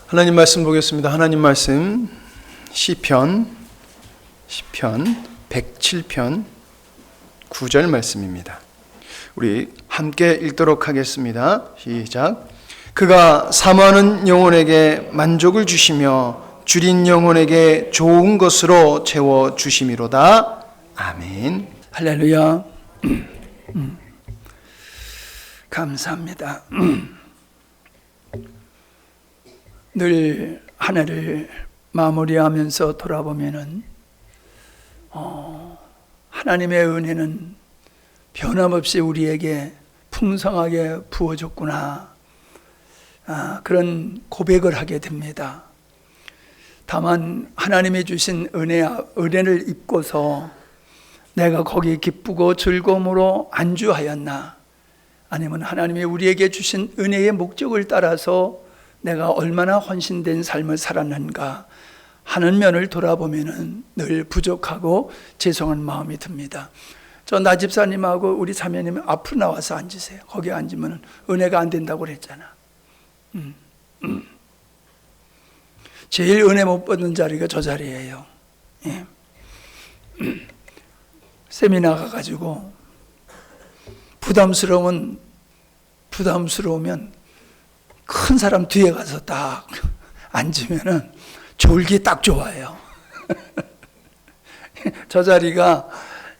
하나님 말씀 보겠습니다. 하나님 말씀 시편 107편 9절 말씀입니다. 우리 함께 읽도록 하겠습니다. 시작. 그가 사모하는 영혼에게 만족을 주시며 줄인 영혼에게 좋은 것으로 채워 주심이로다. 아멘. 할렐루야. 감사합니다. 늘 한 해를 마무리하면서 돌아보면은 하나님의 은혜는 변함없이 우리에게 풍성하게 부어줬구나, 그런 고백을 하게 됩니다. 다만 하나님이 주신 은혜를 입고서 내가 거기 기쁘고 즐거움으로 안주하였나, 아니면 하나님이 우리에게 주신 은혜의 목적을 따라서 내가 얼마나 헌신된 삶을 살았는가 하는 면을 돌아보면 늘 부족하고 죄송한 마음이 듭니다. 저 나 집사님하고 우리 자매님 앞으로 나와서 앉으세요. 거기 앉으면 은혜가 안 된다고 그랬잖아. 제일 은혜 못 받는 자리가 저 자리예요. 예. 세미나 가가지고 부담스러우면 큰 사람 뒤에 가서 딱 앉으면은 졸기 딱 좋아요. 저 자리가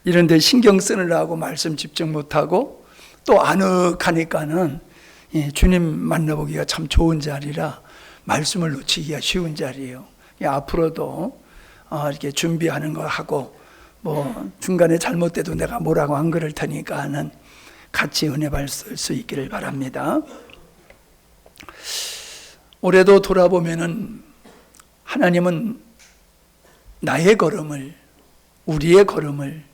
이런 데 신경 쓰느라고 말씀 집중 못하고 또 아늑하니까는 주님 만나보기가 참 좋은 자리라 말씀을 놓치기가 쉬운 자리예요. 앞으로도 이렇게 준비하는 거 하고 뭐 중간에 잘못돼도 내가 뭐라고 안 그럴 테니까는 같이 은혜 받을 수 있기를 바랍니다. 올해도 돌아보면은 하나님은 나의 걸음을, 우리의 걸음을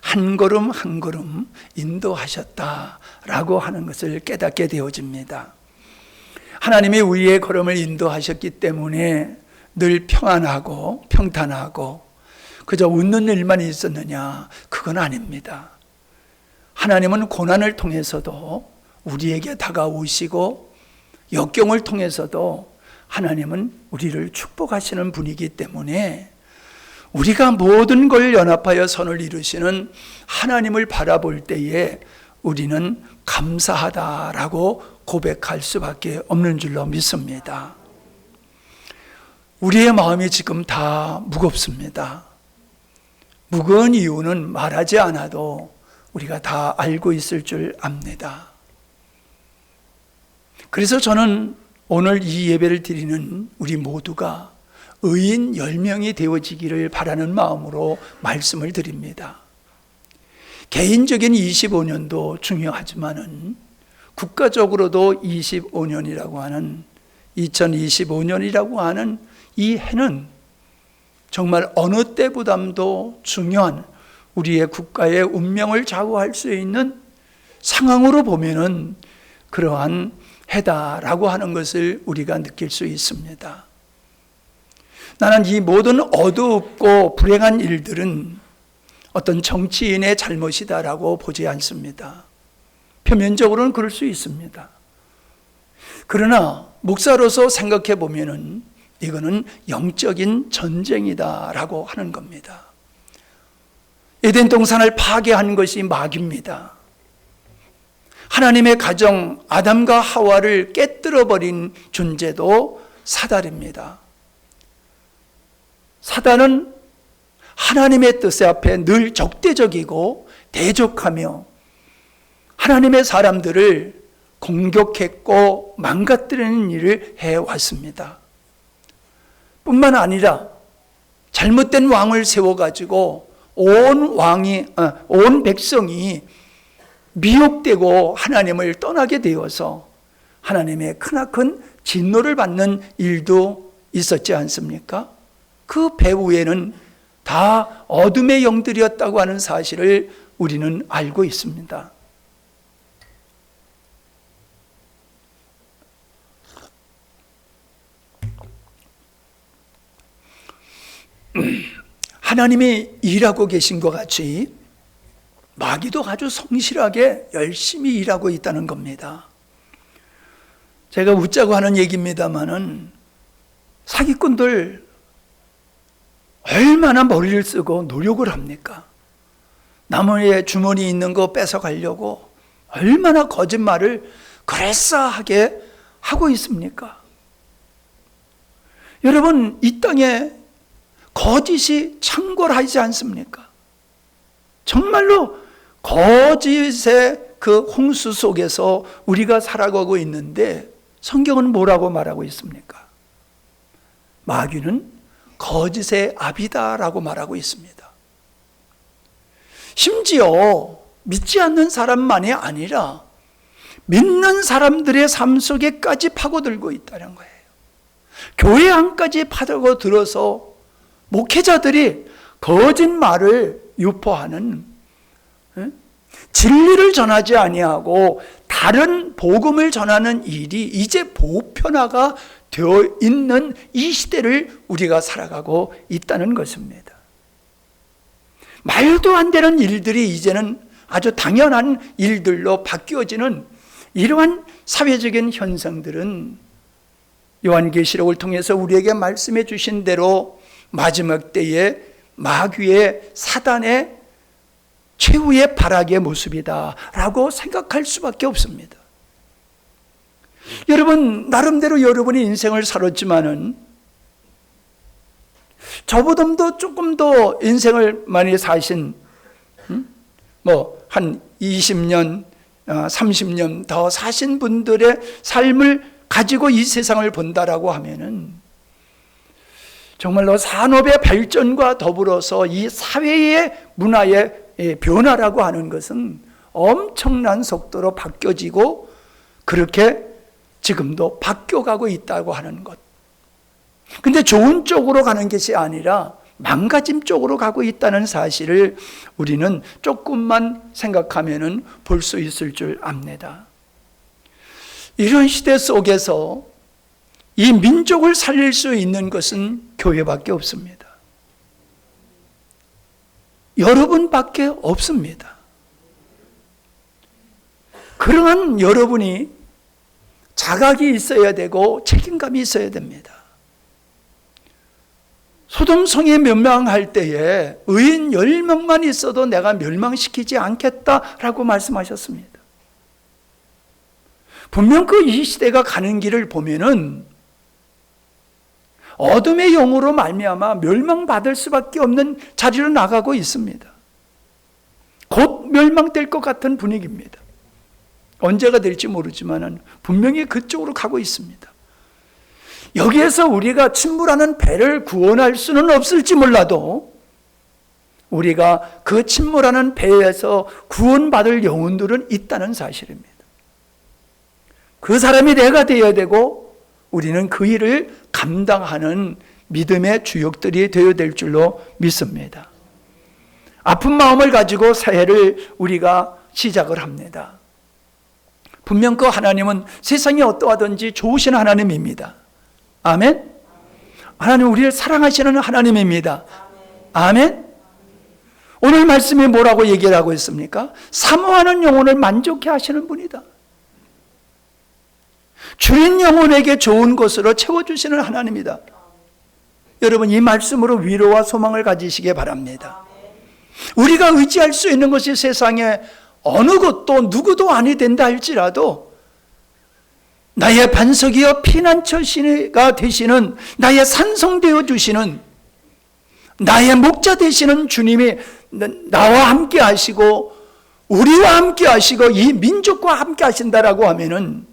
한 걸음 한 걸음 인도하셨다라고 하는 것을 깨닫게 되어집니다. 하나님이 우리의 걸음을 인도하셨기 때문에 늘 평안하고 평탄하고 그저 웃는 일만 있었느냐? 그건 아닙니다. 하나님은 고난을 통해서도 우리에게 다가오시고 역경을 통해서도 하나님은 우리를 축복하시는 분이기 때문에 우리가 모든 걸 연합하여 선을 이루시는 하나님을 바라볼 때에 우리는 감사하다라고 고백할 수밖에 없는 줄로 믿습니다. 우리의 마음이 지금 다 무겁습니다. 무거운 이유는 말하지 않아도 우리가 다 알고 있을 줄 압니다. 그래서 저는 오늘 이 예배를 드리는 우리 모두가 의인 10명이 되어지기를 바라는 마음으로 말씀을 드립니다. 개인적인 25년도 중요하지만은 국가적으로도 25년이라고 하는 2025년이라고 하는 이 해는 정말 어느 때보다도 중요한 우리의 국가의 운명을 좌우할 수 있는 상황으로 보면은 그러한 해다라고 하는 것을 우리가 느낄 수 있습니다. 나는 이 모든 어둡고 불행한 일들은 어떤 정치인의 잘못이다라고 보지 않습니다. 표면적으로는 그럴 수 있습니다. 그러나 목사로서 생각해 보면은 이거는 영적인 전쟁이다라고 하는 겁니다. 에덴 동산을 파괴한 것이 마귀입니다. 하나님의 가정 아담과 하와를 깨뜨려버린 존재도 사단입니다. 사단은 하나님의 뜻 앞에 늘 적대적이고 대적하며 하나님의 사람들을 공격했고 망가뜨리는 일을 해왔습니다. 뿐만 아니라 잘못된 왕을 세워가지고 온 백성이 미혹되고 하나님을 떠나게 되어서 하나님의 크나큰 진노를 받는 일도 있었지 않습니까? 그 배후에는 다 어둠의 영들이었다고 하는 사실을 우리는 알고 있습니다. 하나님이 일하고 계신 것 같이 마귀도 아주 성실하게 열심히 일하고 있다는 겁니다. 제가 웃자고 하는 얘기입니다만은 사기꾼들 얼마나 머리를 쓰고 노력을 합니까? 남의 주머니에 있는 거 뺏어가려고 얼마나 거짓말을 그럴싸하게 하고 있습니까? 여러분, 이 땅에 거짓이 창궐하지 않습니까? 정말로 거짓의 그 홍수 속에서 우리가 살아가고 있는데 성경은 뭐라고 말하고 있습니까? 마귀는 거짓의 아비다라고 말하고 있습니다. 심지어 믿지 않는 사람만이 아니라 믿는 사람들의 삶 속에까지 파고들고 있다는 거예요. 교회 안까지 파고들어서 목회자들이 거짓말을 유포하는, 진리를 전하지 아니하고 다른 복음을 전하는 일이 이제 보편화가 되어 있는 이 시대를 우리가 살아가고 있다는 것입니다. 말도 안 되는 일들이 이제는 아주 당연한 일들로 바뀌어지는 이러한 사회적인 현상들은 요한계시록을 통해서 우리에게 말씀해 주신 대로 마지막 때에 마귀의 사단의 최후의 발악의 모습이다라고 생각할 수밖에 없습니다. 여러분, 나름대로 여러분이 인생을 살았지만은 저보다도 조금 더 인생을 많이 사신 한 20년, 30년 더 사신 분들의 삶을 가지고 이 세상을 본다라고 하면은 정말로 산업의 발전과 더불어서 이 사회의 문화의 변화라고 하는 것은 엄청난 속도로 바뀌어지고 그렇게 지금도 바뀌어가고 있다고 하는 것. 근데 좋은 쪽으로 가는 것이 아니라 망가짐 쪽으로 가고 있다는 사실을 우리는 조금만 생각하면은 볼 수 있을 줄 압니다. 이런 시대 속에서 이 민족을 살릴 수 있는 것은 교회밖에 없습니다. 여러분밖에 없습니다. 그러한 여러분이 자각이 있어야 되고 책임감이 있어야 됩니다. 소돔성이 멸망할 때에 의인 10명만 있어도 내가 멸망시키지 않겠다라고 말씀하셨습니다. 분명 이 시대가 가는 길을 보면은 어둠의 영으로 말미암아 멸망받을 수밖에 없는 자리로 나가고 있습니다. 곧 멸망될 것 같은 분위기입니다. 언제가 될지 모르지만 분명히 그쪽으로 가고 있습니다. 여기에서 우리가 침몰하는 배를 구원할 수는 없을지 몰라도 우리가 그 침몰하는 배에서 구원받을 영혼들은 있다는 사실입니다. 그 사람이 내가 되어야 되고 우리는 그 일을 감당하는 믿음의 주역들이 되어야 될 줄로 믿습니다. 아픈 마음을 가지고 새해를 우리가 시작을 합니다. 분명 그 하나님은 세상이 어떠하든지 좋으신 하나님입니다. 아멘. 하나님 우리를 사랑하시는 하나님입니다. 아멘. 오늘 말씀이 뭐라고 얘기를 하고 있습니까? 사모하는 영혼을 만족해 하시는 분이다. 주인 영혼에게 좋은 것으로 채워주시는 하나님이다. 여러분, 이 말씀으로 위로와 소망을 가지시기 바랍니다. 우리가 의지할 수 있는 것이 세상에 어느 것도 누구도 아니 된다 할지라도 나의 반석이여 피난처가 되시는, 나의 산성되어 주시는, 나의 목자 되시는 주님이 나와 함께 하시고 우리와 함께 하시고 이 민족과 함께 하신다라고 하면은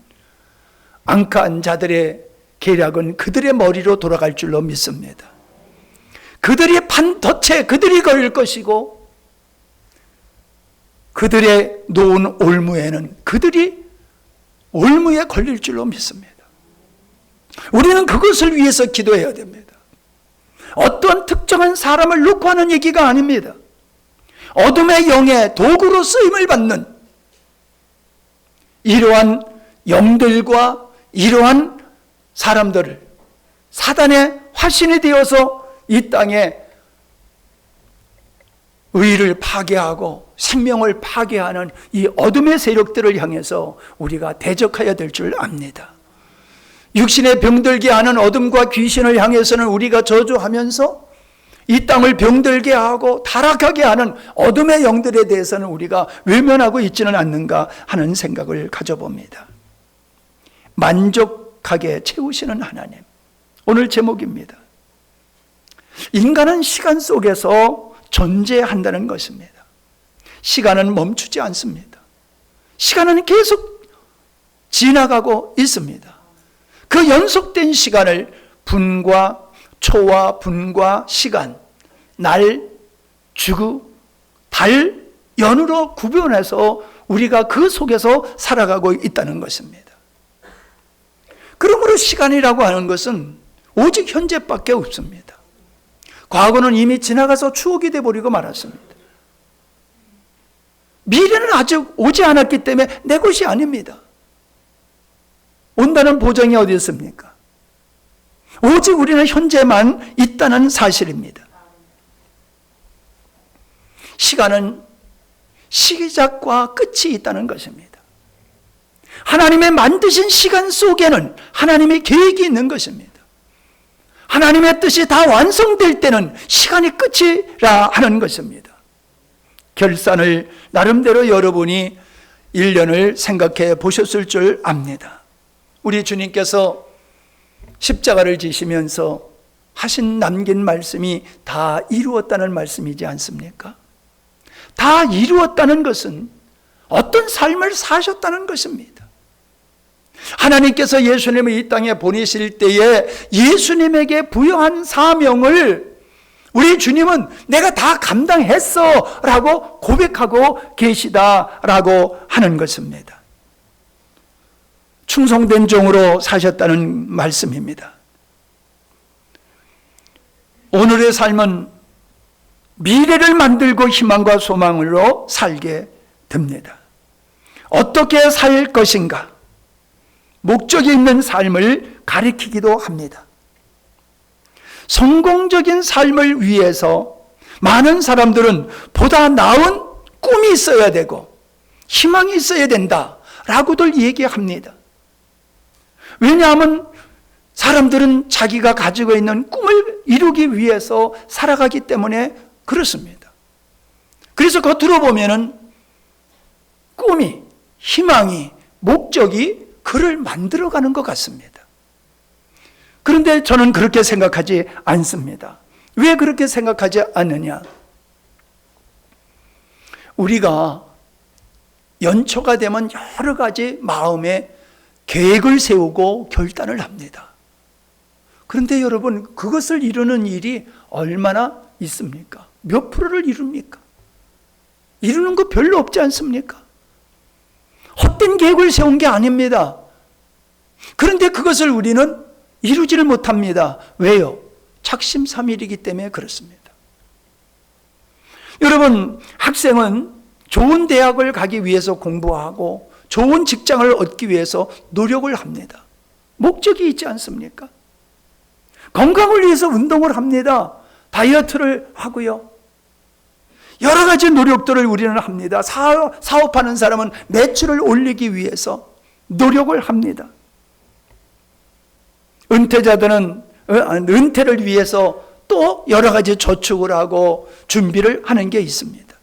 앙카한 자들의 계략은 그들의 머리로 돌아갈 줄로 믿습니다. 그들이 판덫에 그들이 걸릴 것이고 그들의 놓은 올무에는 그들이 올무에 걸릴 줄로 믿습니다. 우리는 그것을 위해서 기도해야 됩니다. 어떠한 특정한 사람을 놓고 하는 얘기가 아닙니다. 어둠의 영의 도구로 쓰임을 받는 이러한 영들과 이러한 사람들을 사단의 화신이 되어서 이 땅에 의를 파괴하고 생명을 파괴하는 이 어둠의 세력들을 향해서 우리가 대적해야 될 줄 압니다. 육신에 병들게 하는 어둠과 귀신을 향해서는 우리가 저주하면서 이 땅을 병들게 하고 타락하게 하는 어둠의 영들에 대해서는 우리가 외면하고 있지는 않는가 하는 생각을 가져봅니다. 만족하게 채우시는 하나님. 오늘 제목입니다. 인간은 시간 속에서 존재한다는 것입니다. 시간은 멈추지 않습니다. 시간은 계속 지나가고 있습니다. 그 연속된 시간을 분과 초와 분과 시간, 날, 주, 달, 연으로 구분해서 우리가 그 속에서 살아가고 있다는 것입니다. 그러므로 시간이라고 하는 것은 오직 현재밖에 없습니다. 과거는 이미 지나가서 추억이 되어버리고 말았습니다. 미래는 아직 오지 않았기 때문에 내 것이 아닙니다. 온다는 보장이 어디 있습니까? 오직 우리는 현재만 있다는 사실입니다. 시간은 시작과 끝이 있다는 것입니다. 하나님의 만드신 시간 속에는 하나님의 계획이 있는 것입니다. 하나님의 뜻이 다 완성될 때는 시간이 끝이라 하는 것입니다. 결산을 나름대로 여러분이 1년을 생각해 보셨을 줄 압니다. 우리 주님께서 십자가를 지시면서 하신 남긴 말씀이 다 이루었다는 말씀이지 않습니까? 다 이루었다는 것은 어떤 삶을 사셨다는 것입니다. 하나님께서 예수님을 이 땅에 보내실 때에 예수님에게 부여한 사명을 우리 주님은 내가 다 감당했어 라고 고백하고 계시다라고 하는 것입니다. 충성된 종으로 사셨다는 말씀입니다. 오늘의 삶은 미래를 만들고 희망과 소망으로 살게 됩니다. 어떻게 살 것인가? 목적이 있는 삶을 가리키기도 합니다. 성공적인 삶을 위해서 많은 사람들은 보다 나은 꿈이 있어야 되고 희망이 있어야 된다라고들 얘기합니다. 왜냐하면 사람들은 자기가 가지고 있는 꿈을 이루기 위해서 살아가기 때문에 그렇습니다. 그래서 겉으로 보면은 꿈이, 희망이, 목적이 그를 만들어가는 것 같습니다. 그런데 저는 그렇게 생각하지 않습니다. 왜 그렇게 생각하지 않느냐? 우리가 연초가 되면 여러 가지 마음에 계획을 세우고 결단을 합니다. 그런데 여러분, 그것을 이루는 일이 얼마나 있습니까? 몇 프로를 이룹니까? 이루는 거 별로 없지 않습니까? 헛된 계획을 세운 게 아닙니다. 그런데 그것을 우리는 이루지를 못합니다. 왜요? 작심삼일이기 때문에 그렇습니다. 여러분, 학생은 좋은 대학을 가기 위해서 공부하고 좋은 직장을 얻기 위해서 노력을 합니다. 목적이 있지 않습니까? 건강을 위해서 운동을 합니다. 다이어트를 하고요. 여러 가지 노력들을 우리는 합니다. 사업하는 사람은 매출을 올리기 위해서 노력을 합니다. 은퇴자들은 은퇴를 위해서 또 여러 가지 저축을 하고 준비를 하는 게 있습니다.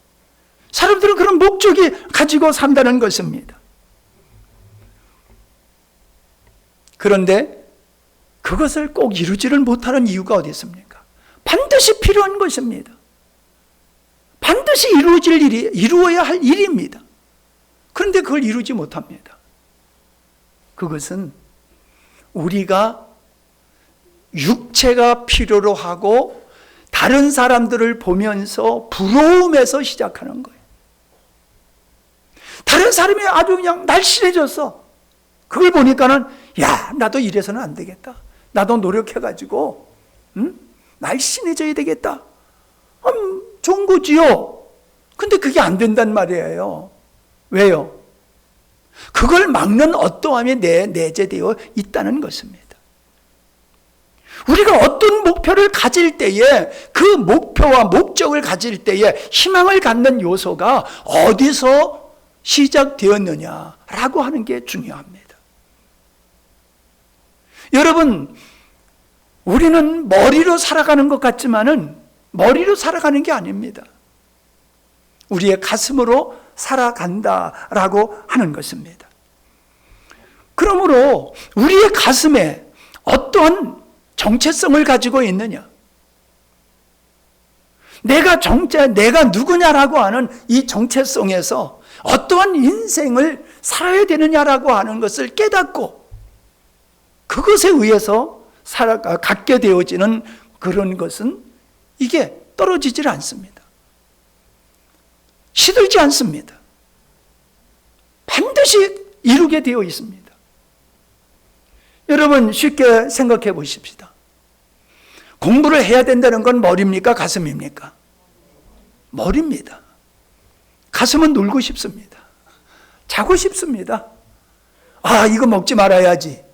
사람들은 그런 목적이 가지고 산다는 것입니다. 그런데 그것을 꼭 이루지를 못하는 이유가 어디 있습니까? 반드시 필요한 것입니다. 반드시 이루어야 할 일입니다. 그런데 그걸 이루지 못합니다. 그것은 우리가 육체가 필요로 하고 다른 사람들을 보면서 부러움에서 시작하는 거예요. 다른 사람이 아주 그냥 날씬해졌어. 그걸 보니까는 야, 나도 이래서는 안 되겠다. 나도 노력해가지고 날씬해져야 되겠다. 좋은 거지요. 근데 그게 안 된단 말이에요. 왜요? 그걸 막는 어떠함이 내재되어 있다는 것입니다. 우리가 어떤 목표를 가질 때에 그 목표와 목적을 가질 때에 희망을 갖는 요소가 어디서 시작되었느냐라고 하는 게 중요합니다. 여러분, 우리는 머리로 살아가는 것 같지만은 머리로 살아가는 게 아닙니다. 우리의 가슴으로 살아간다라고 하는 것입니다. 그러므로 우리의 가슴에 어떠한 정체성을 가지고 있느냐? 내가 누구냐라고 하는 이 정체성에서 어떠한 인생을 살아야 되느냐라고 하는 것을 깨닫고 그것에 의해서 갖게 되어지는 그런 것은 이게 떨어지질 않습니다. 시들지 않습니다. 반드시 이루게 되어 있습니다. 여러분, 쉽게 생각해 보십시다. 공부를 해야 된다는 건 머리입니까? 가슴입니까? 머리입니다. 가슴은 놀고 싶습니다. 자고 싶습니다. 아, 이거 먹지 말아야지.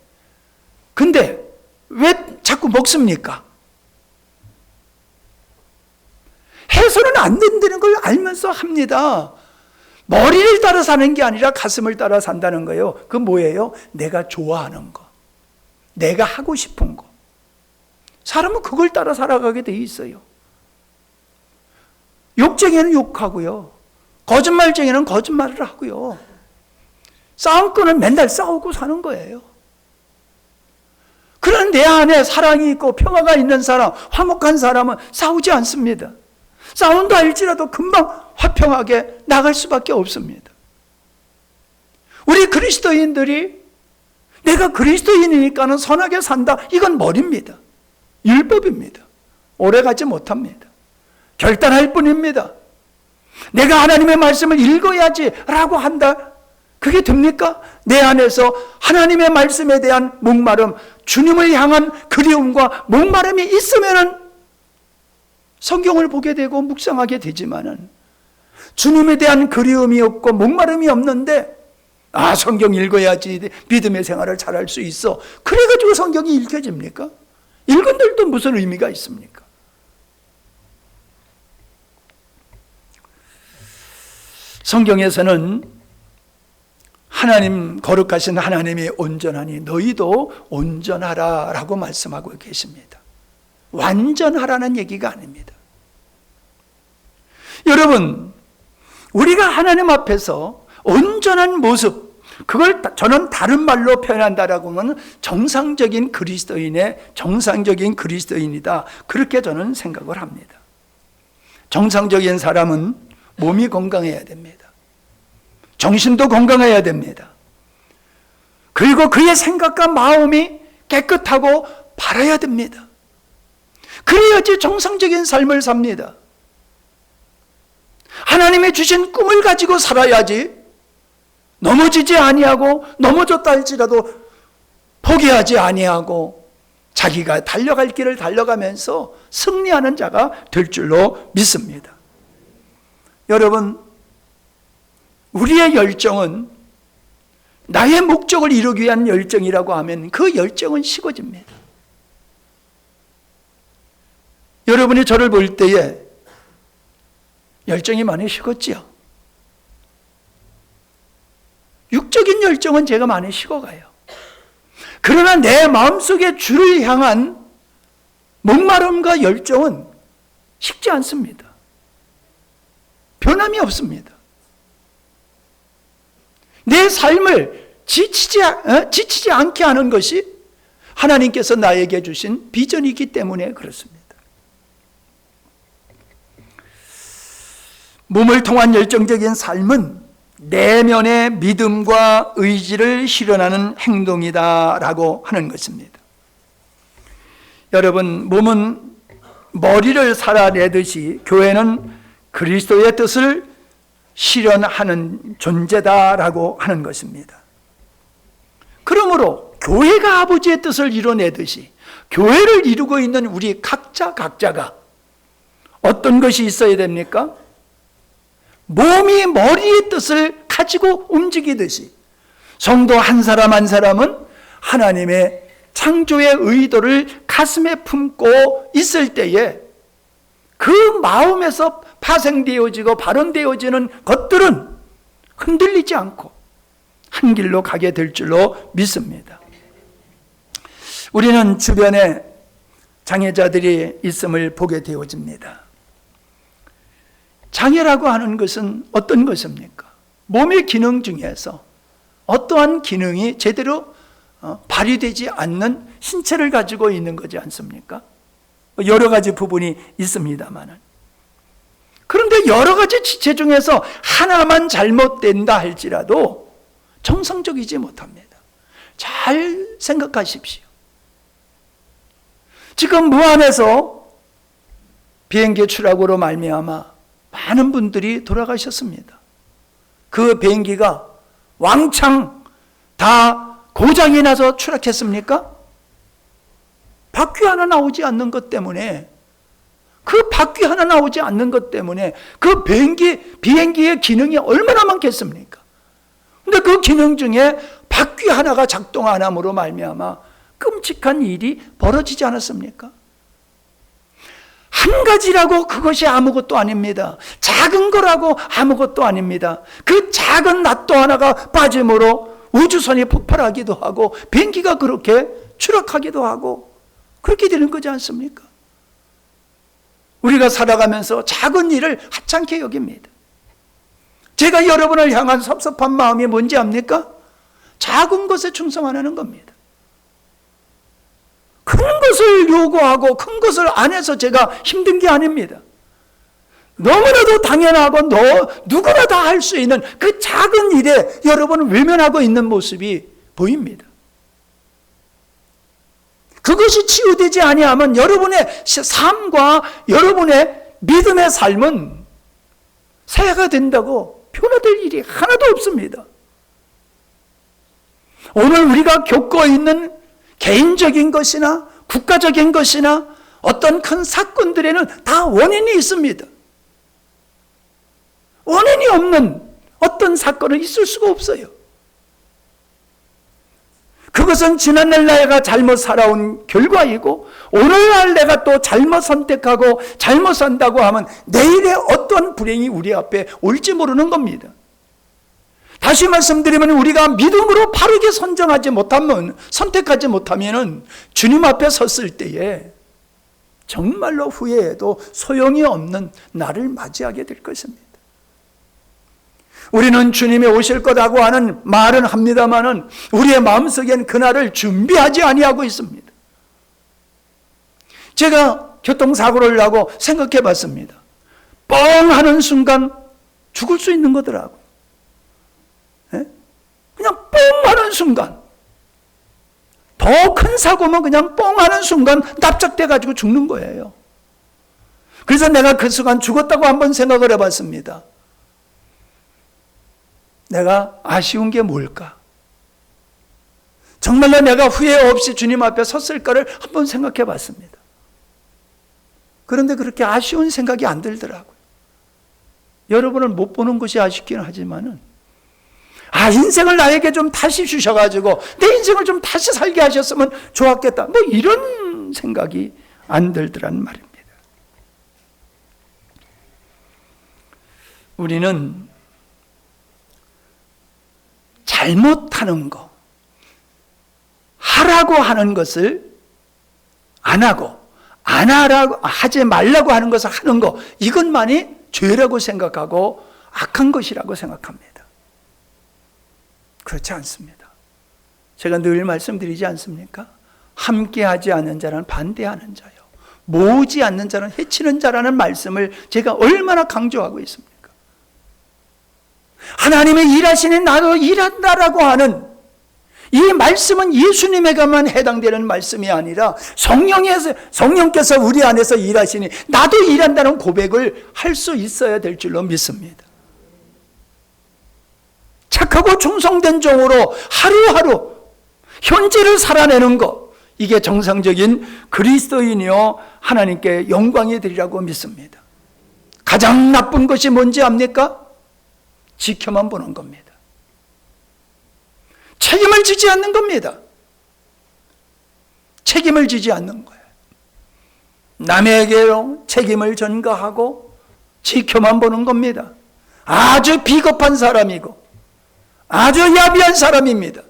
근데 왜 자꾸 먹습니까? 해서는 안 된다는 걸 알면서 합니다. 머리를 따라 사는 게 아니라 가슴을 따라 산다는 거예요. 그 뭐예요? 내가 좋아하는 거. 내가 하고 싶은 거. 사람은 그걸 따라 살아가게 돼 있어요. 욕쟁이는 욕하고요. 거짓말쟁이는 거짓말을 하고요. 싸움꾼은 맨날 싸우고 사는 거예요. 그런 내 안에 사랑이 있고 평화가 있는 사람, 화목한 사람은 싸우지 않습니다. 싸운다 할지라도 금방 화평하게 나갈 수밖에 없습니다. 우리 그리스도인들이 내가 그리스도인이니까는 선하게 산다. 이건 머리입니다. 율법입니다. 오래가지 못합니다. 결단할 뿐입니다. 내가 하나님의 말씀을 읽어야지 라고 한다. 그게 됩니까? 내 안에서 하나님의 말씀에 대한 목마름, 주님을 향한 그리움과 목마름이 있으면은 성경을 보게 되고 묵상하게 되지만은 주님에 대한 그리움이 없고 목마름이 없는데 성경 읽어야지 믿음의 생활을 잘할 수 있어. 그래가지고 성경이 읽혀집니까? 읽은들도 무슨 의미가 있습니까? 성경에서는 거룩하신 하나님이 온전하니 너희도 온전하라 라고 말씀하고 계십니다. 완전하라는 얘기가 아닙니다. 여러분, 우리가 하나님 앞에서 온전한 모습, 그걸 저는 다른 말로 표현한다라고 하면 정상적인 그리스도인이다. 그렇게 저는 생각을 합니다. 정상적인 사람은 몸이 건강해야 됩니다. 정신도 건강해야 됩니다. 그리고 그의 생각과 마음이 깨끗하고 바라야 됩니다. 그래야지 정상적인 삶을 삽니다. 하나님이 주신 꿈을 가지고 살아야지 넘어지지 아니하고 넘어졌다 할지라도 포기하지 아니하고 자기가 달려갈 길을 달려가면서 승리하는 자가 될 줄로 믿습니다. 여러분, 우리의 열정은 나의 목적을 이루기 위한 열정이라고 하면 그 열정은 식어집니다. 여러분이 저를 볼 때에 열정이 많이 식었지요. 육적인 열정은 제가 많이 식어가요. 그러나 내 마음속에 주를 향한 목마름과 열정은 식지 않습니다. 변함이 없습니다. 내 삶을 지치지 않게 하는 것이 하나님께서 나에게 주신 비전이기 때문에 그렇습니다. 몸을 통한 열정적인 삶은 내면의 믿음과 의지를 실현하는 행동이다라고 하는 것입니다. 여러분, 몸은 머리를 살아내듯이 교회는 그리스도의 뜻을 실현하는 존재다라고 하는 것입니다. 그러므로 교회가 아버지의 뜻을 이뤄내듯이 교회를 이루고 있는 우리 각자가 어떤 것이 있어야 됩니까? 몸이 머리의 뜻을 가지고 움직이듯이 성도 한 사람 한 사람은 하나님의 창조의 의도를 가슴에 품고 있을 때에 그 마음에서 파생되어지고 발현되어지는 것들은 흔들리지 않고 한 길로 가게 될 줄로 믿습니다. 우리는 주변에 장애자들이 있음을 보게 되어집니다. 장애라고 하는 것은 어떤 것입니까? 몸의 기능 중에서 어떠한 기능이 제대로 발휘되지 않는 신체를 가지고 있는 거지 않습니까? 여러 가지 부분이 있습니다만은. 그런데 여러 가지 지체 중에서 하나만 잘못된다 할지라도 정상적이지 못합니다. 잘 생각하십시오. 지금 무안에서 비행기 추락으로 말미암아 많은 분들이 돌아가셨습니다. 그 비행기가 왕창 다 고장이 나서 추락했습니까? 바퀴 하나 나오지 않는 것 때문에, 그 바퀴 하나 나오지 않는 것 때문에 그 비행기의 기능이 얼마나 많겠습니까? 근데 그 기능 중에 바퀴 하나가 작동 안 함으로 말미암아 끔찍한 일이 벌어지지 않았습니까? 한 가지라고 그것이 아무것도 아닙니다. 작은 거라고 아무것도 아닙니다. 그 작은 낫도 하나가 빠짐으로 우주선이 폭발하기도 하고 비행기가 그렇게 추락하기도 하고 그렇게 되는 거지 않습니까? 우리가 살아가면서 작은 일을 하찮게 여깁니다. 제가 여러분을 향한 섭섭한 마음이 뭔지 압니까? 작은 것에 충성 안 하는 겁니다. 큰 것을 요구하고 큰 것을 안 해서 제가 힘든 게 아닙니다. 너무나도 당연하고 누구나 다 할 수 있는 그 작은 일에 여러분은 외면하고 있는 모습이 보입니다. 그것이 치유되지 아니하면 여러분의 삶과 여러분의 믿음의 삶은 새해가 된다고 변화될 일이 하나도 없습니다. 오늘 우리가 겪고 있는 개인적인 것이나 국가적인 것이나 어떤 큰 사건들에는 다 원인이 있습니다. 원인이 없는 어떤 사건은 있을 수가 없어요. 그것은 지난날 내가 잘못 살아온 결과이고 오늘날 내가 또 잘못 선택하고 잘못 산다고 하면 내일에 어떤 불행이 우리 앞에 올지 모르는 겁니다. 다시 말씀드리면 우리가 믿음으로 바르게 선택하지 못하면 주님 앞에 섰을 때에 정말로 후회해도 소용이 없는 날을 맞이하게 될 것입니다. 우리는 주님이 오실 거라고 하는 말은 합니다마는 우리의 마음속엔 그날을 준비하지 아니하고 있습니다. 제가 교통사고를 나고 생각해 봤습니다. 뻥 하는 순간 죽을 수 있는 거더라고요. 그냥 뻥 하는 순간, 더 큰 사고면 그냥 뻥 하는 순간 납작돼 가지고 죽는 거예요. 그래서 내가 그 순간 죽었다고 한번 생각을 해봤습니다. 내가 아쉬운 게 뭘까? 정말로 내가 후회 없이 주님 앞에 섰을까를 한번 생각해 봤습니다. 그런데 그렇게 아쉬운 생각이 안 들더라고요. 여러분을 못 보는 것이 아쉽긴 하지만은, 인생을 나에게 좀 다시 주셔가지고 내 인생을 좀 다시 살게 하셨으면 좋았겠다. 뭐 이런 생각이 안 들더란 말입니다. 우리는 잘못하는 거, 하라고 하는 것을 안 하고, 하지 말라고 하는 것을 하는 거, 이것만이 죄라고 생각하고 악한 것이라고 생각합니다. 그렇지 않습니다. 제가 늘 말씀드리지 않습니까? 함께하지 않는 자는 반대하는 자요, 모으지 않는 자는 해치는 자라는 말씀을 제가 얼마나 강조하고 있습니까? 하나님의 일하시니 나도 일한다라고 하는 이 말씀은 예수님에게만 해당되는 말씀이 아니라 성령께서 우리 안에서 일하시니 나도 일한다는 고백을 할 수 있어야 될 줄로 믿습니다. 착하고 충성된 종으로 하루하루 현재를 살아내는 것, 이게 정상적인 그리스도인이요 하나님께 영광이 되리라고 믿습니다. 가장 나쁜 것이 뭔지 압니까? 지켜만 보는 겁니다. 책임을 지지 않는 겁니다. 책임을 지지 않는 거예요. 남에게로 책임을 전가하고 지켜만 보는 겁니다. 아주 비겁한 사람이고 아주 야비한 사람입니다.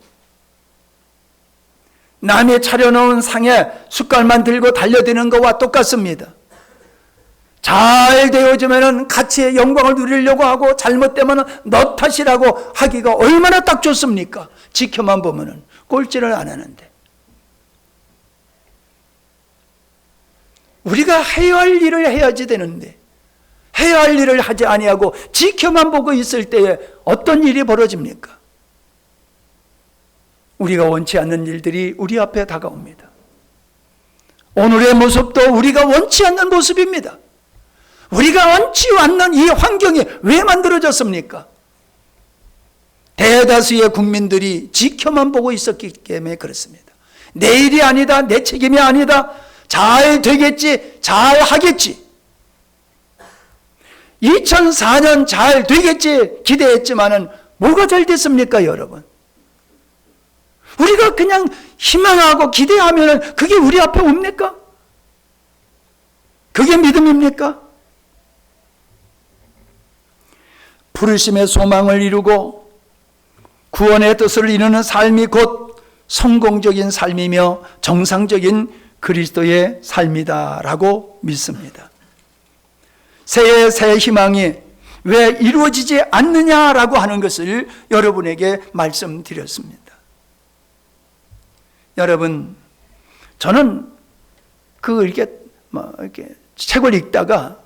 남이 차려놓은 상에 숟갈만 들고 달려드는 것과 똑같습니다. 잘 되어지면 같이 영광을 누리려고 하고 잘못되면 너 탓이라고 하기가 얼마나 딱 좋습니까? 지켜만 보면은 꼴찌를 안 하는데. 우리가 해야 할 일을 해야지 되는데 해야 할 일을 하지 아니하고 지켜만 보고 있을 때에 어떤 일이 벌어집니까? 우리가 원치 않는 일들이 우리 앞에 다가옵니다. 오늘의 모습도 우리가 원치 않는 모습입니다. 우리가 원치 않는 이 환경이 왜 만들어졌습니까? 대다수의 국민들이 지켜만 보고 있었기 때문에 그렇습니다. 내 일이 아니다, 내 책임이 아니다, 잘 되겠지, 잘 하겠지. 2004년 잘 되겠지 기대했지만은 뭐가 잘 됐습니까, 여러분? 우리가 그냥 희망하고 기대하면은 그게 우리 앞에 옵니까? 그게 믿음입니까? 부르심의 소망을 이루고 구원의 뜻을 이루는 삶이 곧 성공적인 삶이며 정상적인 그리스도의 삶이다라고 믿습니다. 새해의 새 희망이 왜 이루어지지 않느냐라고 하는 것을 여러분에게 말씀드렸습니다. 여러분, 저는 이렇게 책을 읽다가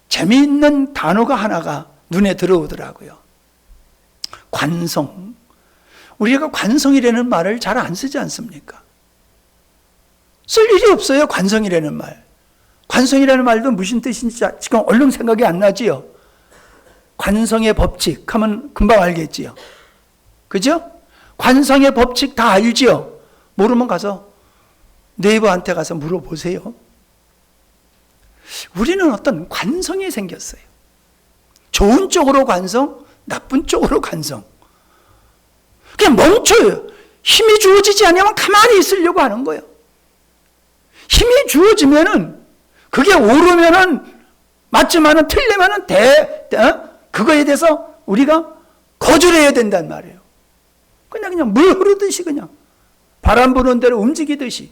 재미있는 단어가 하나가 눈에 들어오더라고요. 관성. 우리가 관성이라는 말을 잘 안 쓰지 않습니까? 쓸 일이 없어요, 관성이라는 말. 관성이라는 말도 무슨 뜻인지 지금 얼른 생각이 안 나지요? 관성의 법칙 하면 금방 알겠지요? 그죠? 관성의 법칙 다 알지요? 모르면 가서 네이버한테 가서 물어보세요. 우리는 어떤 관성이 생겼어요. 좋은 쪽으로 관성, 나쁜 쪽으로 관성. 그냥 멈춰요. 힘이 주어지지 않으면 가만히 있으려고 하는 거예요. 힘이 주어지면은 그게 오르면은 맞지만은 틀리면은 그거에 대해서 우리가 거절해야 된단 말이에요. 그냥 물 흐르듯이 그냥 바람 부는 대로 움직이듯이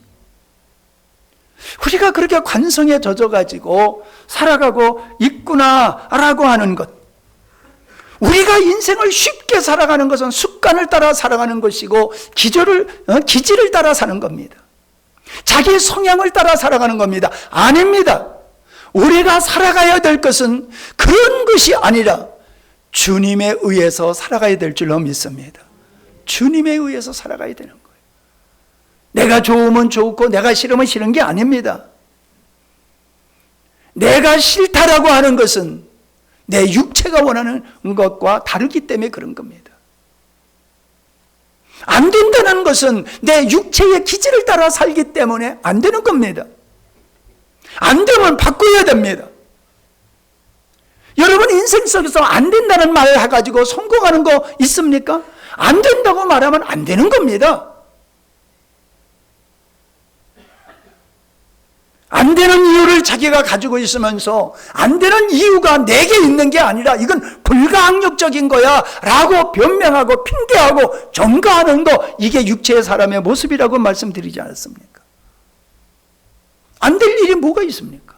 우리가 그렇게 관성에 젖어가지고 살아가고 있구나라고 하는 것. 우리가 인생을 쉽게 살아가는 것은 습관을 따라 살아가는 것이고 기질을 따라 사는 겁니다. 자기 성향을 따라 살아가는 겁니다. 아닙니다. 우리가 살아가야 될 것은 그런 것이 아니라 주님에 의해서 살아가야 될 줄로 믿습니다. 주님에 의해서 살아가야 되는 거예요. 내가 좋으면 좋고 내가 싫으면 싫은 게 아닙니다. 내가 싫다라고 하는 것은 내 육체가 원하는 것과 다르기 때문에 그런 겁니다. 안 된다는 것은 내 육체의 기질을 따라 살기 때문에 안 되는 겁니다. 안 되면 바꿔야 됩니다. 여러분 인생 속에서 안 된다는 말을 해가지고 성공하는 거 있습니까? 안 된다고 말하면 안 되는 겁니다. 안 되는 이유를 자기가 가지고 있으면서 안 되는 이유가 내게 있는 게 아니라 이건 불가항력적인 거야 라고 변명하고 핑계하고 전가하는 거, 이게 육체의 사람의 모습이라고 말씀드리지 않았습니까? 안 될 일이 뭐가 있습니까?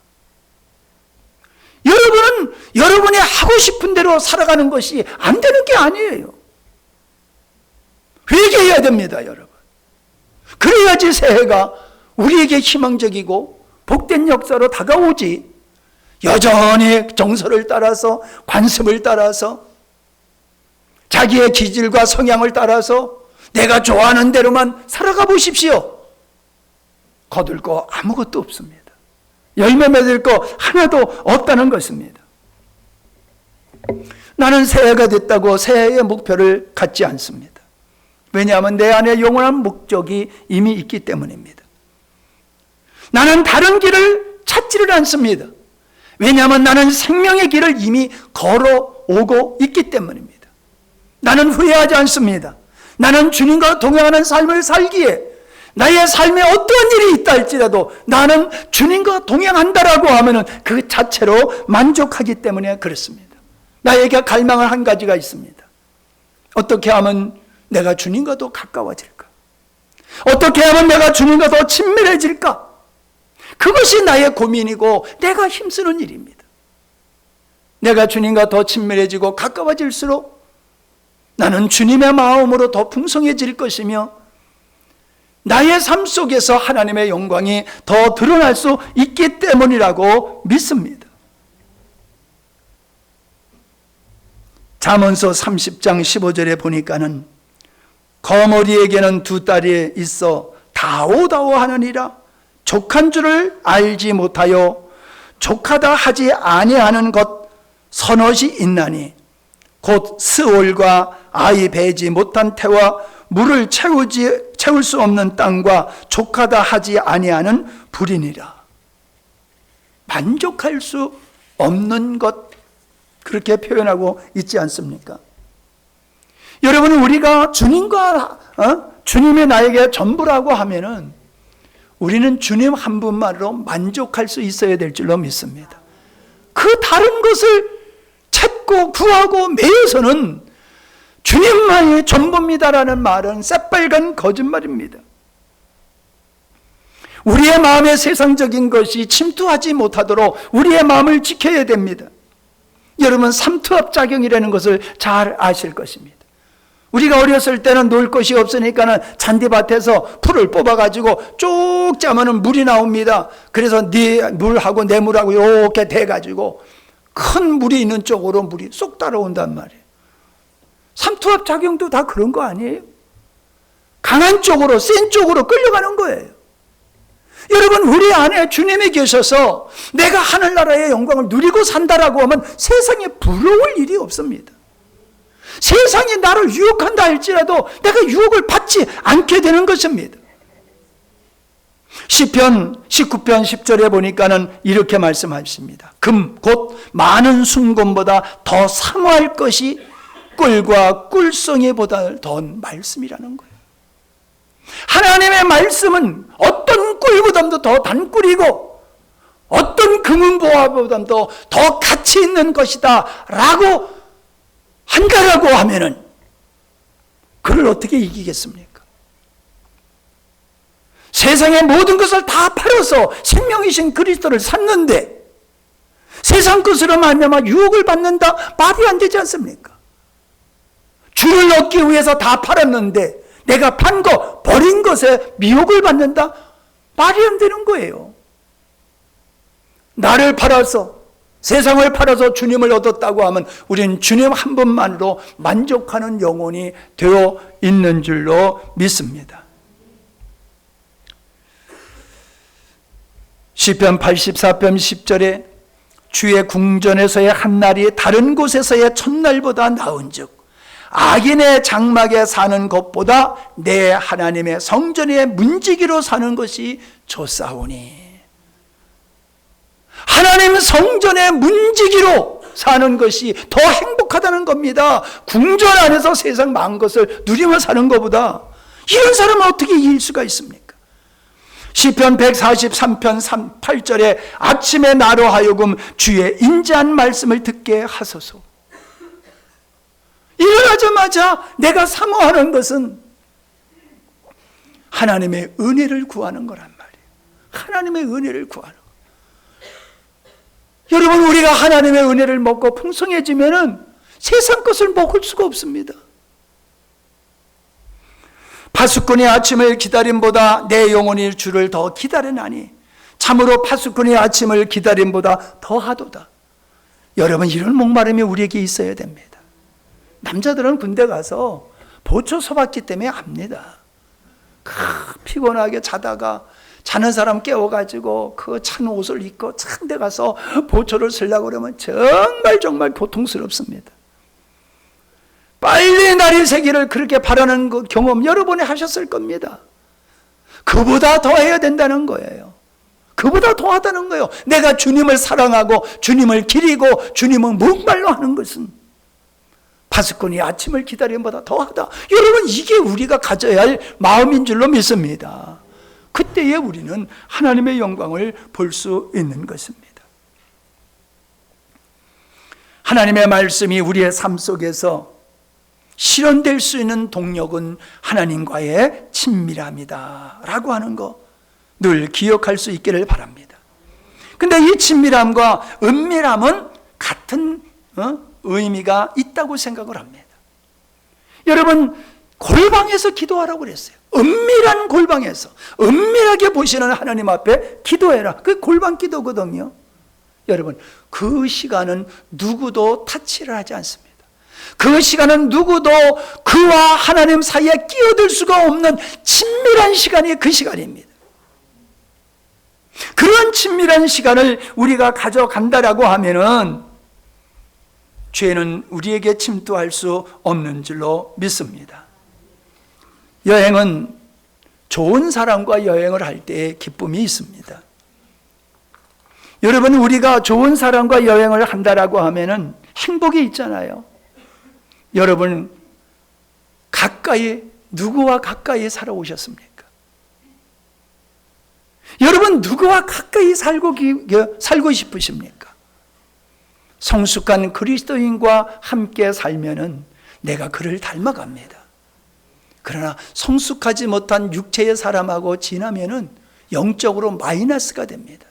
여러분은 여러분이 하고 싶은 대로 살아가는 것이 안 되는 게 아니에요. 회개해야 됩니다, 여러분. 그래야지 새해가 우리에게 희망적이고 복된 역사로 다가오지. 여전히 정서를 따라서, 관습을 따라서, 자기의 기질과 성향을 따라서 내가 좋아하는 대로만 살아가 보십시오. 거둘 거 아무것도 없습니다. 열매 맺을 거 하나도 없다는 것입니다. 나는 새해가 됐다고 새해의 목표를 갖지 않습니다. 왜냐하면 내 안에 영원한 목적이 이미 있기 때문입니다. 나는 다른 길을 찾지를 않습니다. 왜냐하면 나는 생명의 길을 이미 걸어오고 있기 때문입니다. 나는 후회하지 않습니다. 나는 주님과 동행하는 삶을 살기에 나의 삶에 어떠한 일이 있다 할지라도 나는 주님과 동행한다라고 하면 그 자체로 만족하기 때문에 그렇습니다. 나에게 갈망은 한 가지가 있습니다. 어떻게 하면 내가 주님과 더 가까워질까? 어떻게 하면 내가 주님과 더 친밀해질까? 그것이 나의 고민이고 내가 힘쓰는 일입니다. 내가 주님과 더 친밀해지고 가까워질수록 나는 주님의 마음으로 더 풍성해질 것이며 나의 삶 속에서 하나님의 영광이 더 드러날 수 있기 때문이라고 믿습니다. 잠언서 30장 15절에 보니까는 거머리에게는 두 딸이 있어 다오다오 하느니라. 족한 줄을 알지 못하여 족하다 하지 아니하는 것 서넛이 있나니 곧 스올과 아이 배지 못한 태와 물을 채울 수 없는 땅과 족하다 하지 아니하는 불이니라. 만족할 수 없는 것, 그렇게 표현하고 있지 않습니까? 여러분, 우리가 주님과 주님이 나에게 전부라고 하면은 우리는 주님 한 분만으로 만족할 수 있어야 될 줄로 믿습니다. 그 다른 것을 찾고 구하고 매여서는 주님만이 전부입니다라는 말은 새빨간 거짓말입니다. 우리의 마음에 세상적인 것이 침투하지 못하도록 우리의 마음을 지켜야 됩니다. 여러분, 삼투압작용이라는 것을 잘 아실 것입니다. 우리가 어렸을 때는 놀 것이 없으니까는 잔디밭에서 풀을 뽑아가지고 쭉 짜면은 물이 나옵니다. 그래서 네 물하고 내 물하고 이렇게 대가지고 큰 물이 있는 쪽으로 물이 쏙 따라온단 말이에요. 삼투압작용도 다 그런 거 아니에요? 강한 쪽으로, 센 쪽으로 끌려가는 거예요. 여러분, 우리 안에 주님이 계셔서 내가 하늘나라의 영광을 누리고 산다라고 하면 세상에 부러울 일이 없습니다. 세상이 나를 유혹한다 할지라도 내가 유혹을 받지 않게 되는 것입니다. 시편 19편 10절에 보니까는 이렇게 말씀하십니다. 금 곧 많은 순금보다 더 사모할 것이 꿀과 꿀송이보다 더 말씀이라는 거예요. 하나님의 말씀은 어떤 꿀보다도 더 단 꿀이고 어떤 금은보화보다도 더 가치 있는 것이다 라고 한다라고 하면은 그를 어떻게 이기겠습니까? 세상의 모든 것을 다 팔아서 생명이신 그리스도를 샀는데 세상 것으로 말미암아 유혹을 받는다? 말이 안 되지 않습니까? 주를 얻기 위해서 다 팔았는데 내가 판 거, 버린 것에 미혹을 받는다? 말이 안 되는 거예요. 나를 팔아서, 세상을 팔아서 주님을 얻었다고 하면 우리는 주님 한 분만으로 만족하는 영혼이 되어 있는 줄로 믿습니다. 시편 84편 10절에 주의 궁전에서의 한 날이 다른 곳에서의 첫날보다 나은즉 악인의 장막에 사는 것보다 내 하나님의 성전의 문지기로 사는 것이 좋사오니. 하나님 성전의 문지기로 사는 것이 더 행복하다는 겁니다. 궁전 안에서 세상 많은 것을 누리며 사는 것보다. 이런 사람은 어떻게 이길 수가 있습니까? 시편 143편 8절에 아침에 나로 하여금 주의 인자한 말씀을 듣게 하소서. 일어나자마자 내가 사모하는 것은 하나님의 은혜를 구하는 거란 말이에요. 하나님의 은혜를 구하는 거. 여러분, 우리가 하나님의 은혜를 먹고 풍성해지면은 세상 것을 먹을 수가 없습니다. 파수꾼이 아침을 기다림보다 내 영혼이 주를 더 기다리나니 참으로 파수꾼이 아침을 기다림보다 더하도다. 여러분, 이런 목마름이 우리에게 있어야 됩니다. 남자들은 군대 가서 보초 서봤기 때문에 압니다. 피곤하게 자다가 자는 사람 깨워가지고 그 찬 옷을 입고 찬 데 가서 보초를 쓰려고 그러면 정말 고통스럽습니다. 빨리 날이 새기를 그렇게 바라는 그 경험 여러분이 하셨을 겁니다. 그보다 더 해야 된다는 거예요. 그보다 더 하다는 거예요. 내가 주님을 사랑하고 주님을 기리고 주님을 목말로 하는 것은 파수꾼이 아침을 기다림보다 더하다. 여러분, 이게 우리가 가져야 할 마음인 줄로 믿습니다. 그때에 우리는 하나님의 영광을 볼 수 있는 것입니다. 하나님의 말씀이 우리의 삶 속에서 실현될 수 있는 동력은 하나님과의 친밀함이다 라고 하는 거 늘 기억할 수 있기를 바랍니다. 근데 이 친밀함과 은밀함은 같은 의미가 있다고 생각을 합니다. 여러분, 골방에서 기도하라고 그랬어요. 은밀한 골방에서 은밀하게 보시는 하나님 앞에 기도해라. 그 골방 기도거든요. 여러분, 그 시간은 누구도 타치를 하지 않습니다. 그 시간은 누구도 그와 하나님 사이에 끼어들 수가 없는 친밀한 시간이 그 시간입니다. 그런 친밀한 시간을 우리가 가져간다라고 하면은 죄는 우리에게 침투할 수 없는 줄로 믿습니다. 여행은 좋은 사람과 여행을 할 때의 기쁨이 있습니다. 여러분, 우리가 좋은 사람과 여행을 한다라고 하면은 행복이 있잖아요. 여러분, 누구와 가까이 살아오셨습니까? 여러분, 누구와 가까이 살고 싶으십니까? 성숙한 그리스도인과 함께 살면은 내가 그를 닮아갑니다. 그러나 성숙하지 못한 육체의 사람하고 지나면은 영적으로 마이너스가 됩니다.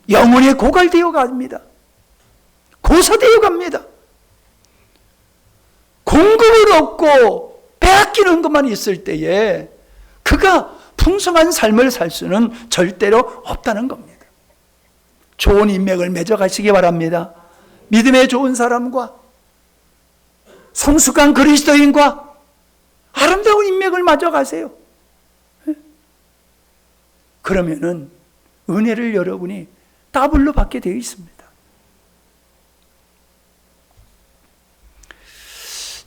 영혼이 고갈되어 갑니다. 고사되어 갑니다. 공급을 얻고 빼앗기는 것만 있을 때에 그가 풍성한 삶을 살 수는 절대로 없다는 겁니다. 좋은 인맥을 맺어가시기 바랍니다. 믿음의 좋은 사람과 성숙한 그리스도인과 아름다운 인맥을 맺어가세요. 그러면은 은혜를 여러분이 더블로 받게 되어 있습니다.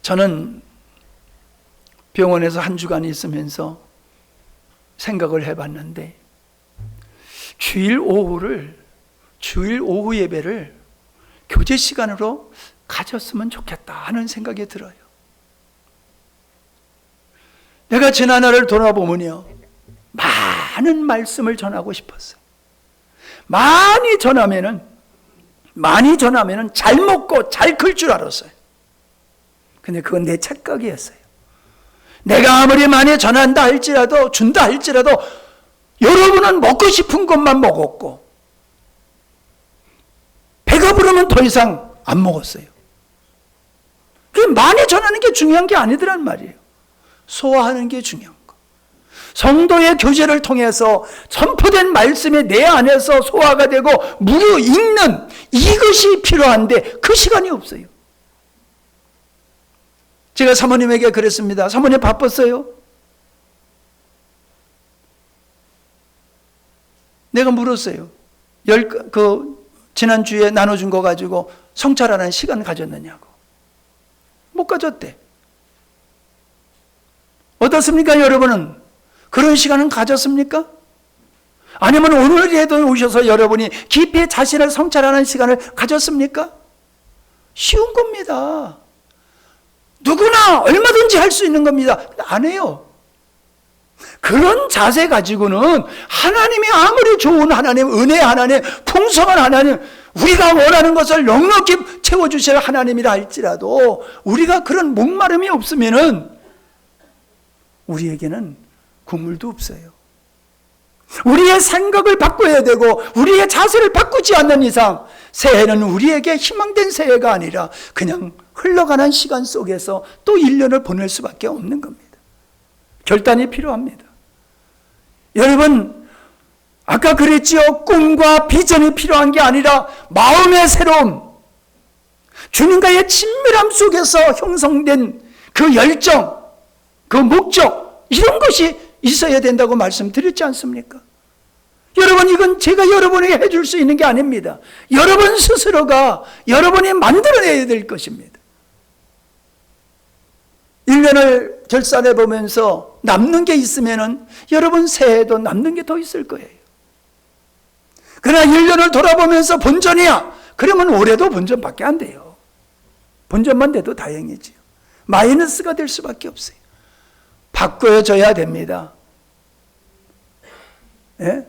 저는 병원에서 한 주간 있으면서 생각을 해봤는데 주일 오후 예배를 교제 시간으로 가졌으면 좋겠다 하는 생각이 들어요. 내가 지난해를 돌아보면요, 많은 말씀을 전하고 싶었어요. 많이 전하면은 잘 먹고 잘 클 줄 알았어요. 근데 그건 내 착각이었어요. 내가 아무리 많이 준다 할지라도 여러분은 먹고 싶은 것만 먹었고 배가 부르면 더 이상 안 먹었어요. 그 많이 전하는 게 중요한 게 아니더란 말이에요. 소화하는 게 중요한 거. 성도의 교제를 통해서 선포된 말씀이 내 안에서 소화가 되고 무르익는 이것이 필요한데 그 시간이 없어요. 제가 사모님에게 그랬습니다. 사모님 바빴어요? 내가 물었어요. 지난주에 나눠준 거 가지고 성찰하는 시간 가졌느냐고. 못 가졌대. 어떻습니까, 여러분은? 그런 시간은 가졌습니까? 아니면 오늘에도 오셔서 여러분이 깊이 자신을 성찰하는 시간을 가졌습니까? 쉬운 겁니다. 누구나 얼마든지 할 수 있는 겁니다. 안 해요. 그런 자세 가지고는 하나님이 아무리 좋은 하나님, 은혜 하나님, 풍성한 하나님, 우리가 원하는 것을 넉넉히 채워주실 하나님이라 할지라도 우리가 그런 목마름이 없으면은 우리에게는 국물도 없어요. 우리의 생각을 바꿔야 되고 우리의 자세를 바꾸지 않는 이상 새해는 우리에게 희망된 새해가 아니라 그냥 흘러가는 시간 속에서 또 1년을 보낼 수밖에 없는 겁니다. 결단이 필요합니다. 여러분, 아까 그랬지요. 꿈과 비전이 필요한 게 아니라 마음의 새로움, 주님과의 친밀함 속에서 형성된 그 열정, 그 목적, 이런 것이 있어야 된다고 말씀드렸지 않습니까? 여러분, 이건 제가 여러분에게 해줄 수 있는 게 아닙니다. 여러분 스스로가 여러분이 만들어내야 될 것입니다. 1년을 결산해 보면서 남는 게 있으면은 여러분 새해에도 남는 게 더 있을 거예요. 그러나 1년을 돌아보면서 본전이야. 그러면 올해도 본전밖에 안 돼요. 본전만 돼도 다행이지요. 마이너스가 될 수밖에 없어요. 바꿔줘야 됩니다. 예?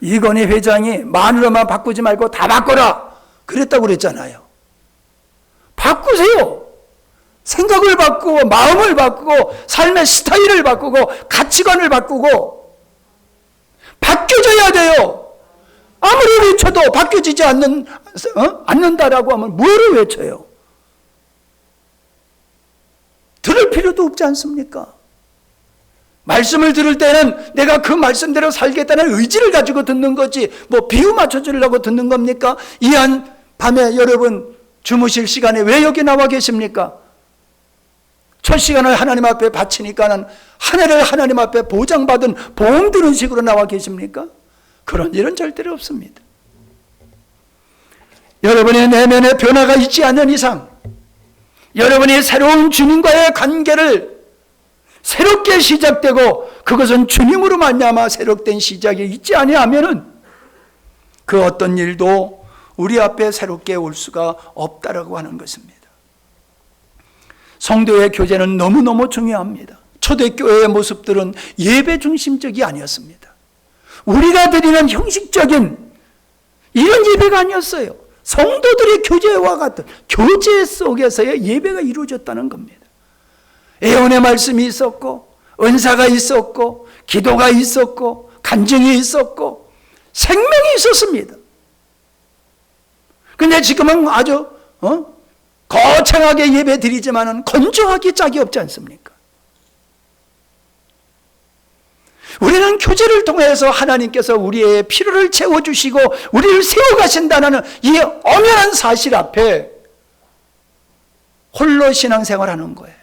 이건희 회장이 만으로만 바꾸지 말고 다 바꿔라 그랬다고 그랬잖아요. 바꿔 바꾸세요. 생각을 바꾸고 마음을 바꾸고 삶의 스타일을 바꾸고 가치관을 바꾸고 바뀌어져야 돼요. 아무리 외쳐도 바뀌어지지 않는다라고 하면 뭐를 외쳐요? 들을 필요도 없지 않습니까? 말씀을 들을 때는 내가 그 말씀대로 살겠다는 의지를 가지고 듣는 거지 뭐 비유 맞춰주려고 듣는 겁니까? 이한 밤에 여러분 주무실 시간에 왜 여기 나와 계십니까? 첫 시간을 하나님 앞에 바치니까는 한 해를 하나님 앞에 보장받은 보험 드는 식으로 나와 계십니까? 그런 일은 절대로 없습니다. 여러분의 내면에 변화가 있지 않는 이상 여러분이 새로운 주님과의 관계를 새롭게 시작되고 그것은 주님으로 말미암아 새롭된 시작이 있지 아니하면은 그 어떤 일도 우리 앞에 새롭게 올 수가 없다라고 하는 것입니다. 성도의 교제는 너무너무 중요합니다. 초대교회의 모습들은 예배 중심적이 아니었습니다. 우리가 드리는 형식적인 이런 예배가 아니었어요. 성도들의 교제와 같은 교제 속에서의 예배가 이루어졌다는 겁니다. 예언의 말씀이 있었고 은사가 있었고 기도가 있었고 간증이 있었고 생명이 있었습니다. 근데 지금은 아주 거창하게 예배 드리지만은 건조하기 짝이 없지 않습니까? 우리는 교제를 통해서 하나님께서 우리의 필요를 채워주시고 우리를 세워가신다는 이 엄연한 사실 앞에 홀로 신앙생활하는 거예요.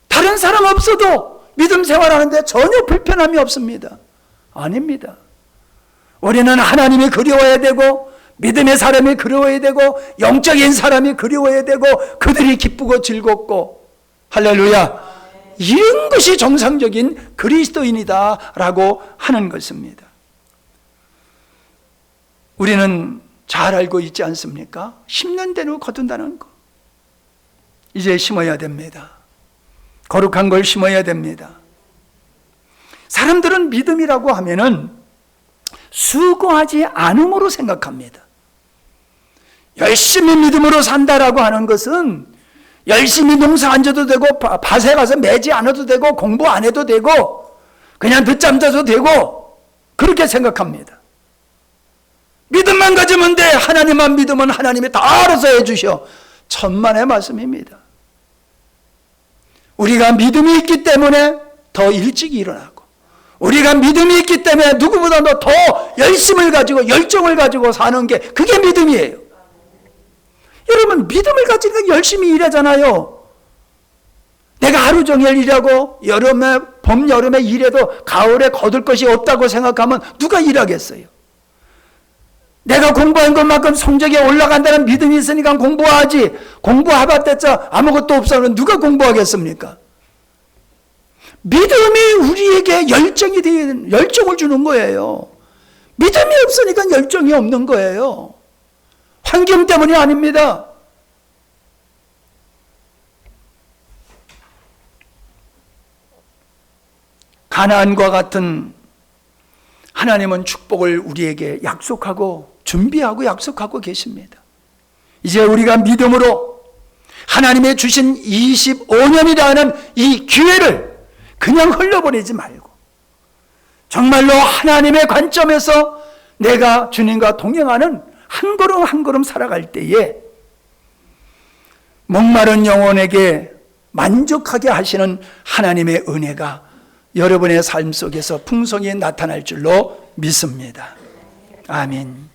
다른 사람 없어도 믿음 생활하는데 전혀 불편함이 없습니다. 아닙니다. 우리는 하나님이 그리워야 되고 믿음의 사람이 그리워야 되고 영적인 사람이 그리워야 되고 그들이 기쁘고 즐겁고 할렐루야, 이런 것이 정상적인 그리스도인이다라고 하는 것입니다. 우리는 잘 알고 있지 않습니까? 심는 대로 거둔다는 거. 이제 심어야 됩니다. 거룩한 걸 심어야 됩니다. 사람들은 믿음이라고 하면은 수고하지 않음으로 생각합니다. 열심히 믿음으로 산다라고 하는 것은 열심히 농사 안 져도 되고 밭에 가서 매지 않아도 되고 공부 안 해도 되고 그냥 늦잠 자도 되고 그렇게 생각합니다. 믿음만 가지면 돼. 하나님만 믿으면 하나님이 다 알아서 해주셔. 천만의 말씀입니다. 우리가 믿음이 있기 때문에 더 일찍 일어나고 우리가 믿음이 있기 때문에 누구보다도 더 열심을 가지고 열정을 가지고 사는 게 그게 믿음이에요. 여러분 믿음을 가지니까 열심히 일하잖아요. 내가 하루 종일 일하고 여름에 봄 여름에 일해도 가을에 거둘 것이 없다고 생각하면 누가 일하겠어요? 내가 공부한 것만큼 성적이 올라간다는 믿음이 있으니까 공부하지. 공부해봤자 아무것도 없으면 누가 공부하겠습니까? 믿음이 우리에게 열정을 주는 거예요. 믿음이 없으니까 열정이 없는 거예요. 환경 때문이 아닙니다. 가나안과 같은 하나님은 축복을 우리에게 약속하고 준비하고 약속하고 계십니다. 이제 우리가 믿음으로 하나님의 주신 25년이라는 이 기회를 그냥 흘려보내지 말고 정말로 하나님의 관점에서 내가 주님과 동행하는 한 걸음 한 걸음 살아갈 때에 목마른 영혼에게 만족하게 하시는 하나님의 은혜가 여러분의 삶 속에서 풍성히 나타날 줄로 믿습니다. 아멘.